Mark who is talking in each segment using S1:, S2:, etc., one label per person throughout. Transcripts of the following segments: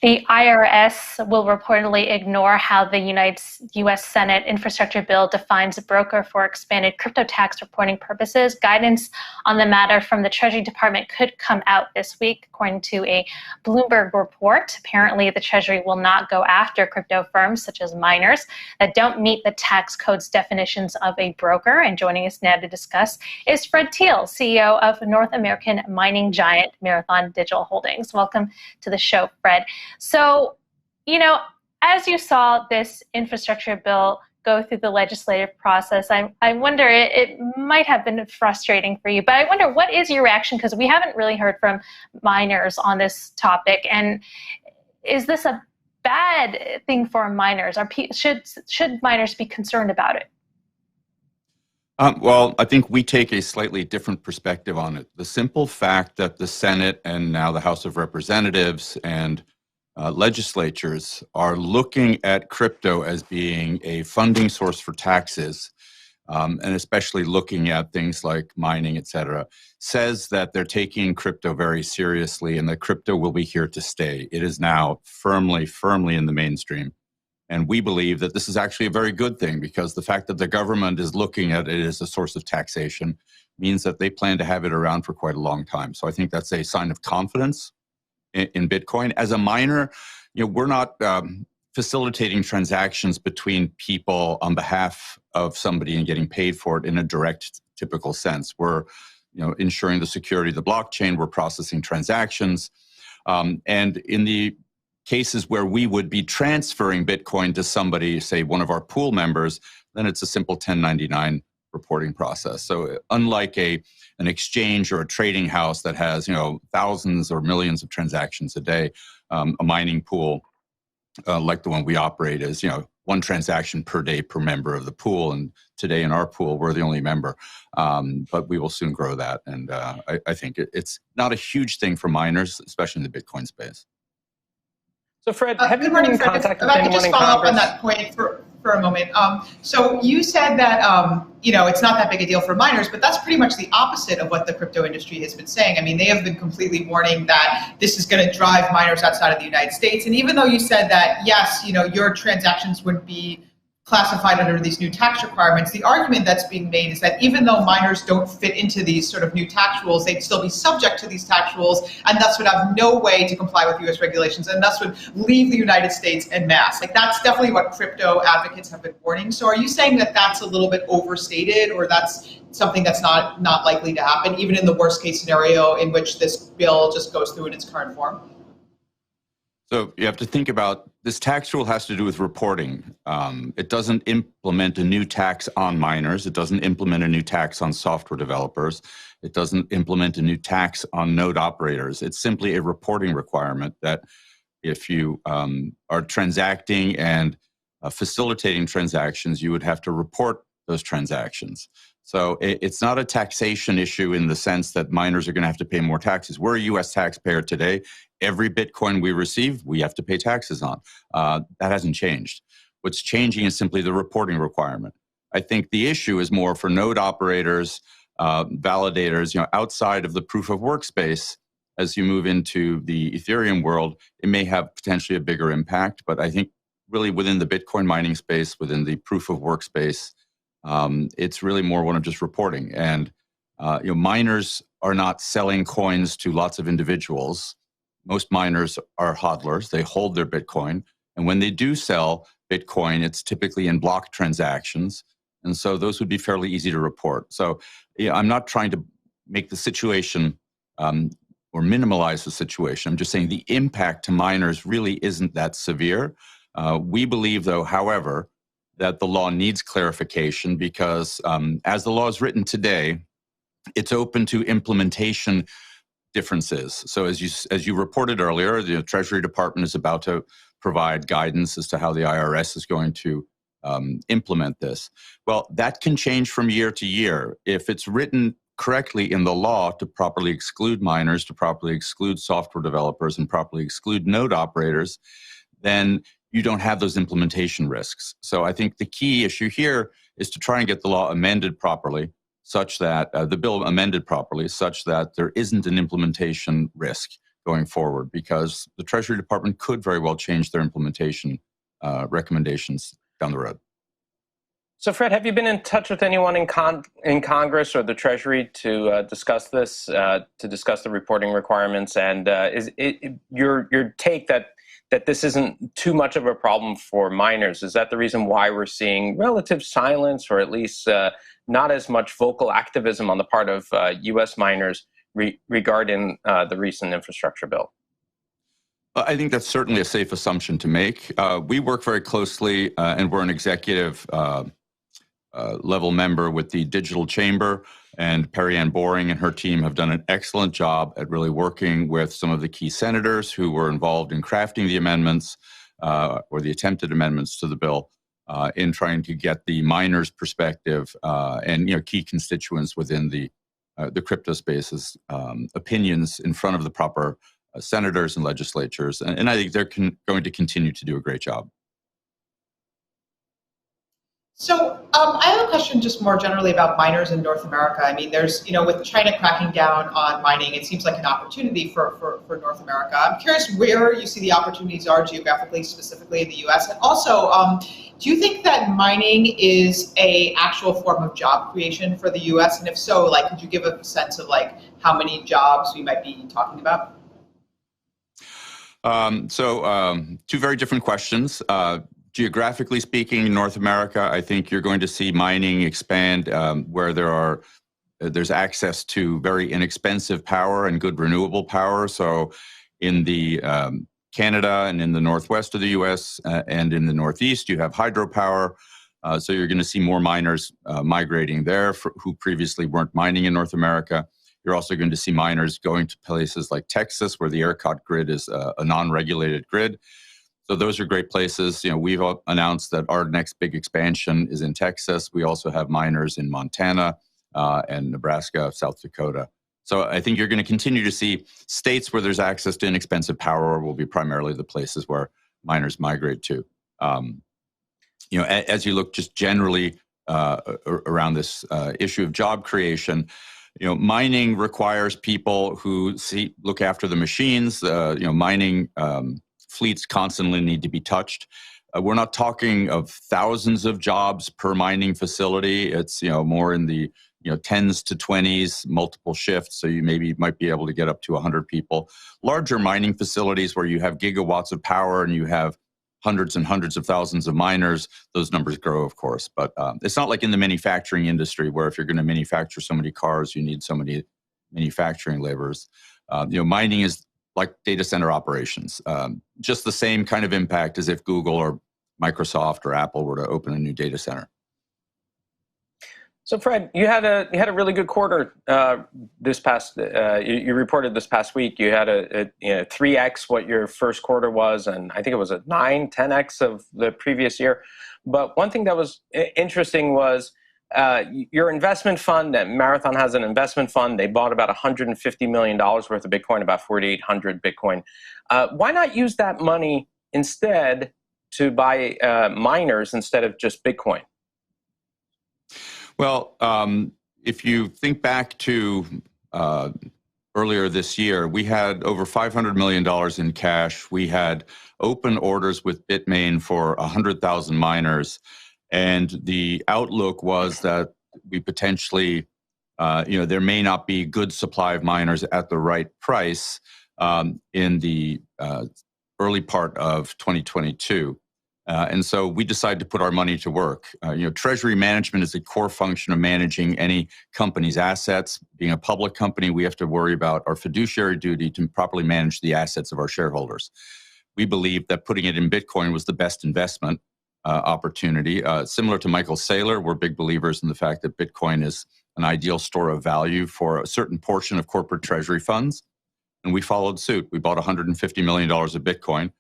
S1: The IRS will reportedly ignore how the U.S. Senate infrastructure bill defines a broker for expanded crypto tax reporting purposes. Guidance on the matter from the Treasury Department could come out this week, according to a Bloomberg report. Apparently, the Treasury will not go after crypto firms such as miners that don't meet the tax code's definitions of a broker. And joining us now to discuss is Fred Thiel, CEO of North American mining giant Marathon Digital Holdings. Welcome to the show, Fred. So, as you saw this infrastructure bill go through the legislative process, I wonder, it might have been frustrating for you, but I wonder, what is your reaction? Because we haven't really heard from miners on this topic. And is this a bad thing for miners? Should miners be concerned about it?
S2: Well, I think we take a slightly different perspective on it. The simple fact that the Senate and now the House of Representatives and legislatures are looking at crypto as being a funding source for taxes, and especially looking at things like mining, et cetera, says that they're taking crypto very seriously and that crypto will be here to stay. It is now firmly in the mainstream. And we believe that this is actually a very good thing, because the fact that the government is looking at it as a source of taxation means that they plan to have it around for quite a long time. So I think that's a sign of confidence in Bitcoin. As a miner, we're not facilitating transactions between people on behalf of somebody and getting paid for it in a direct, typical sense. We're ensuring the security of the blockchain. We're processing transactions. And in the cases where we would be transferring Bitcoin to somebody, say one of our pool members, then it's a simple 1099 reporting process. So unlike an exchange or a trading house that has thousands or millions of transactions a day, a mining pool like the one we operate is one transaction per day per member of the pool. And today in our pool, we're the only member, but we will soon grow that. And I think it's not a huge thing for miners, especially in the Bitcoin space.
S3: So Fred, have you been in contact with anyone in Congress? If I could just follow up on that point for a moment. So you said that it's not that big a deal for miners, but that's pretty much the opposite of what the crypto industry has been saying. I mean, they have been completely warning that this is going to drive miners outside of the United States. And even though you said that, yes, your transactions would be classified under these new tax requirements, the argument that's being made is that even though miners don't fit into these sort of new tax rules, they'd still be subject to these tax rules, and thus would have no way to comply with US regulations, and thus would leave the United States en masse. Like, that's definitely what crypto advocates have been warning. So are you saying that that's a little bit overstated, or that's something that's not likely to happen, even in the worst case scenario in which this bill just goes through in its current form?
S2: So you have to think about this tax rule has to do with reporting. It doesn't implement a new tax on miners. It doesn't implement a new tax on software developers. It doesn't implement a new tax on node operators. It's simply a reporting requirement that if you are transacting and facilitating transactions, you would have to report those transactions. So it's not a taxation issue in the sense that miners are going to have to pay more taxes. We're a U.S. taxpayer today. Every Bitcoin we receive, we have to pay taxes on. That hasn't changed. What's changing is simply the reporting requirement. I think the issue is more for node operators, validators, outside of the proof of work space. As you move into the Ethereum world, it may have potentially a bigger impact. But I think really within the Bitcoin mining space, within the proof of work space, it's really more one of just reporting. And miners are not selling coins to lots of individuals. Most miners are hodlers. They hold their Bitcoin. And when they do sell Bitcoin, it's typically in block transactions. And so those would be fairly easy to report. So I'm not trying to make the situation or minimize the situation. I'm just saying the impact to miners really isn't that severe. We believe, though, however, that the law needs clarification because as the law is written today, it's open to implementation differences. So as you reported earlier, the Treasury Department is about to provide guidance as to how the IRS is going to implement this. Well, that can change from year to year. If it's written correctly in the law to properly exclude miners, to properly exclude software developers, and properly exclude node operators, then you don't have those implementation risks. So I think the key issue here is to try and get the law amended properly, such that the bill amended properly, such that there isn't an implementation risk going forward, because the Treasury Department could very well change their implementation recommendations down the road.
S4: So, Fred, have you been in touch with anyone in Congress or the Treasury to discuss this, to discuss the reporting requirements? And is it your take that this isn't too much of a problem for miners? Is that the reason why we're seeing relative silence, or at least not as much vocal activism on the part of U.S. miners regarding the recent infrastructure bill?
S2: I think that's certainly a safe assumption to make. We work very closely, and we're an executive level member with the Digital Chamber, and Perry Ann Boring and her team have done an excellent job at really working with some of the key senators who were involved in crafting the amendments or the attempted amendments to the bill in trying to get the miners' perspective and key constituents within the crypto space's opinions in front of the proper senators and legislatures. And I think they're going to continue to do a great job.
S3: So I have a question just more generally about miners in North America. I mean, there's, with China cracking down on mining, it seems like an opportunity for North America. I'm curious where you see the opportunities are geographically, specifically in the US. And also, do you think that mining is a actual form of job creation for the US? And if so, could you give a sense of how many jobs we might be talking about?
S2: Two very different questions. Geographically speaking, in North America, I think you're going to see mining expand where there's access to very inexpensive power and good renewable power. So in the Canada and in the northwest of the U.S. And in the northeast, you have hydropower. So you're going to see more miners migrating there who previously weren't mining in North America. You're also going to see miners going to places like Texas, where the ERCOT grid is a non-regulated grid. So those are great places. We've announced that our next big expansion is in Texas. We also have miners in Montana and Nebraska, South Dakota. So I think you're going to continue to see states where there's access to inexpensive power will be primarily the places where miners migrate to. As you look just generally around this issue of job creation, mining requires people who look after the machines. Mining fleets constantly need to be touched. We're not talking of thousands of jobs per mining facility. It's more in the tens to 20s, multiple shifts. So you might be able to get up to 100 people. Larger mining facilities where you have gigawatts of power and you have hundreds and hundreds of thousands of miners, those numbers grow, of course. But it's not like in the manufacturing industry where if you're going to manufacture so many cars, you need so many manufacturing laborers. Mining is like data center operations, just the same kind of impact as if Google or Microsoft or Apple were to open a new data center.
S4: So, Fred, you had a really good quarter this past. You reported this past week. You had a 3x what your first quarter was, and I think it was a 10x of the previous year. But one thing that was interesting was your investment fund. That Marathon has an investment fund. They bought about $150 million worth of Bitcoin, about 4,800 Bitcoin. Why not use that money instead to buy miners instead of just Bitcoin?
S2: Well, if you think back to earlier this year, we had over $500 million in cash. We had open orders with Bitmain for 100,000 miners. And the outlook was that we potentially, there may not be good supply of miners at the right price in the early part of 2022. And so we decided to put our money to work. Treasury management is a core function of managing any company's assets. Being a public company, we have to worry about our fiduciary duty to properly manage the assets of our shareholders. We believe that putting it in Bitcoin was the best investment opportunity. Similar to Michael Saylor, we're big believers in the fact that Bitcoin is an ideal store of value for a certain portion of corporate treasury funds. And we followed suit. We bought $150 million of Bitcoin,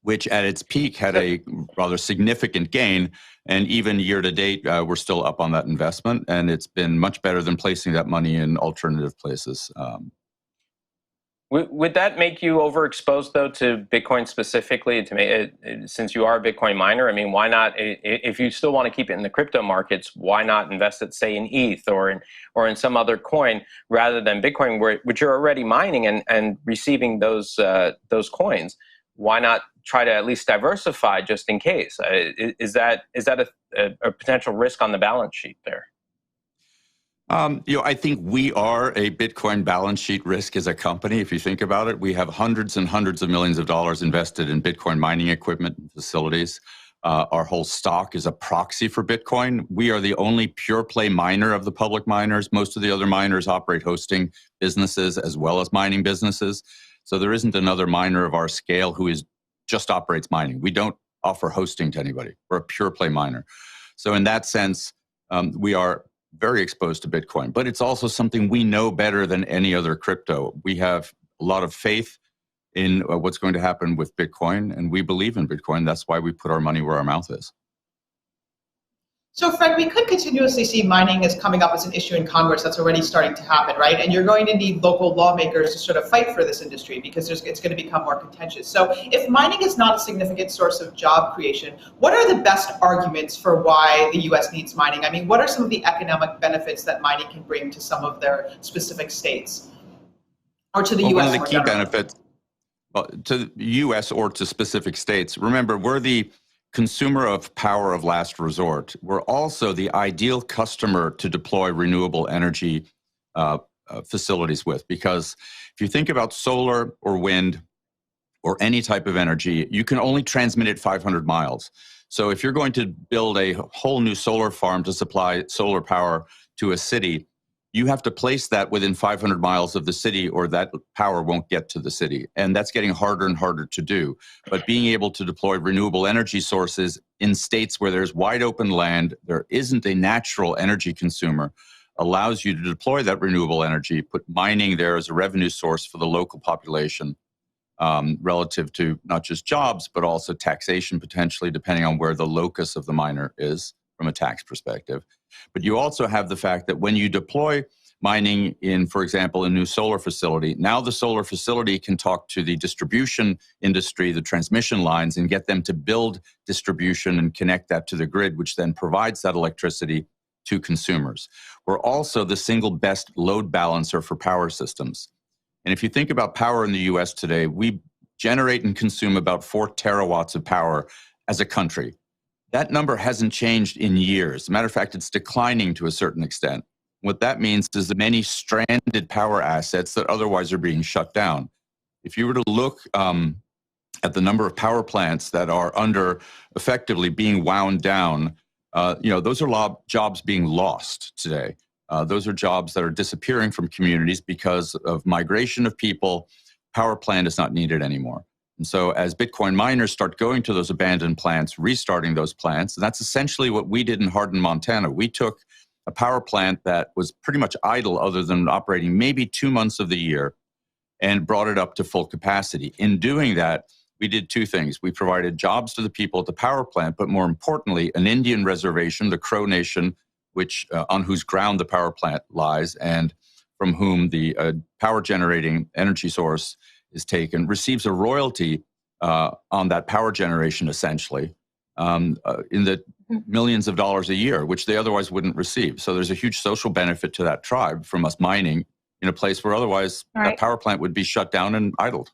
S2: which at its peak had a rather significant gain. And even year to date, we're still up on that investment. And it's been much better than placing that money in alternative places.
S4: Would that make you overexposed, though, to Bitcoin specifically? Since you are a Bitcoin miner, I mean, why not? If you still want to keep it in the crypto markets, why not invest it, say, in ETH or in some other coin rather than Bitcoin, which you're already mining and receiving those coins? Why not try to at least diversify just in case? Is that a potential risk on the balance sheet there?
S2: I think we are a Bitcoin balance sheet risk as a company. If you think about it, we have hundreds and hundreds of millions of dollars invested in Bitcoin mining equipment and facilities. Our whole stock is a proxy for Bitcoin. We are the only pure play miner of the public miners. Most of the other miners operate hosting businesses as well as mining businesses. So there isn't another miner of our scale who just operates mining. We don't offer hosting to anybody. We're a pure play miner. So in that sense, we are very exposed to Bitcoin, but it's also something we know better than any other crypto. We have a lot of faith in what's going to happen with Bitcoin, and we believe in Bitcoin. That's why we put our money where our mouth is.
S3: So, Fred, we could continuously see mining as coming up as an issue in Congress. That's already starting to happen, right? And you're going to need local lawmakers to sort of fight for this industry because it's going to become more contentious. So if mining is not a significant source of job creation, what are the best arguments for why the U.S. needs mining? I mean, what are some of the economic benefits that mining can bring to some of their specific states or to the U.S.?
S2: One of the key benefits to the U.S. or to specific states, remember, we're the consumer of power of last resort. We're also the ideal customer to deploy renewable energy facilities with, because if you think about solar or wind or any type of energy, you can only transmit it 500 miles. So if you're going to build a whole new solar farm to supply solar power to a city, you have to place that within 500 miles of the city or that power won't get to the city. And that's getting harder and harder to do. But being able to deploy renewable energy sources in states where there's wide open land, there isn't a natural energy consumer, allows you to deploy that renewable energy, put mining there as a revenue source for the local population, relative to not just jobs, but also taxation potentially, depending on where the locus of the miner is from a tax perspective. But you also have the fact that when you deploy mining in, for example, a new solar facility, now the solar facility can talk to the distribution industry, the transmission lines, and get them to build distribution and connect that to the grid, which then provides that electricity to consumers. We're also the single best load balancer for power systems. And if you think about power in the US today, we generate and consume about 4 terawatts of power as a country. That number hasn't changed in years. As a matter of fact, it's declining to a certain extent. What that means is the many stranded power assets that otherwise are being shut down. If you were to look at the number of power plants that are under effectively being wound down, those are jobs being lost today. Those are jobs that are disappearing from communities because of migration of people. Power plant is not needed anymore. And so as Bitcoin miners start going to those abandoned plants, restarting those plants, and that's essentially what we did in Hardin, Montana. We took a power plant that was pretty much idle other than operating maybe 2 months of the year and brought it up to full capacity. In doing that, we did 2 things. We provided jobs to the people at the power plant, but more importantly, an Indian reservation, the Crow Nation, which on whose ground the power plant lies and from whom the power generating energy source is taken, receives a royalty on that power generation, essentially, in the millions of dollars a year, which they otherwise wouldn't receive. So there's a huge social benefit to that tribe from us mining in a place where otherwise that power plant would be shut down and idled.